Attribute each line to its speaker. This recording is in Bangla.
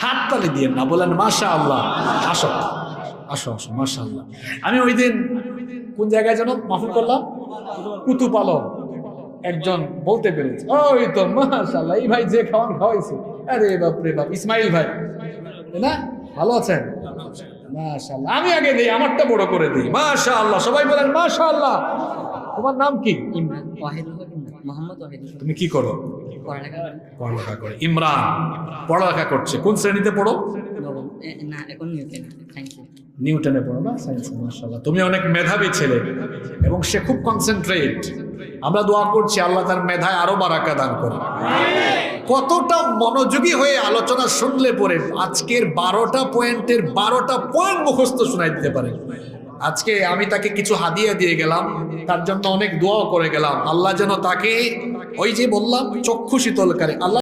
Speaker 1: হাততালি দিয়ে না, বলেন মাশাআল্লাহ। আসো আসো আসো, মাশাআল্লাহ। আমি ওই দিন কোন জায়গায় যেন মাহফিল করলাম, কুতুপালং, একজন বলতে পেরেছে, ওই তো মাশাআল্লাহ, এই ভাই যে খাওয়ান খাওয়াইছে, আরে বাপ রে বাপ, ইসমাইল ভাই, তাই না? ভালো আছেন? মাশাআল্লাহ। আমি আগে দিই, আমারটা বড় করে দিই। মাশাআল্লাহ, সবাই বলেন মাশাআল্লাহ। তোমার নাম কি?
Speaker 2: ইমরান, ওয়াহিদুল হক ইমরান, মোহাম্মদ ওয়াহিদুল হক।
Speaker 1: তুমি কি করো?
Speaker 2: পড়ালেখা
Speaker 1: পড়ালেখা করে। ইমরান পড়ালেখা করছে, কোন শ্রেণীতে পড়ো?
Speaker 2: নবম, না এখন নিউটেন সায়েন্সে।
Speaker 1: নিউটনে পড়ো না? সায়েন্সে। মাশাআল্লাহ, তুমি অনেক মেধাবী ছেলে এবং সে খুব কনসেন্ট্রেট। আমরা দোয়া করছি আল্লাহ তার মেধায় আরো বারাকা দান করে। কতটা মনোযোগী হয়ে আলোচনা শুনলে পরে আজকের 12টা পয়েন্টের 12টা পয়েন্ট মুখস্থ শোনাই দিতে পারে। আজকে আমি তাকে কিছু হাদিয়া দিয়ে গেলাম, তার জন্য অনেক দোয়াও করে গেলাম। আল্লাহ যেন তাকে ওই যে বললাম চক্ষু শীতলকারী আল্লাহ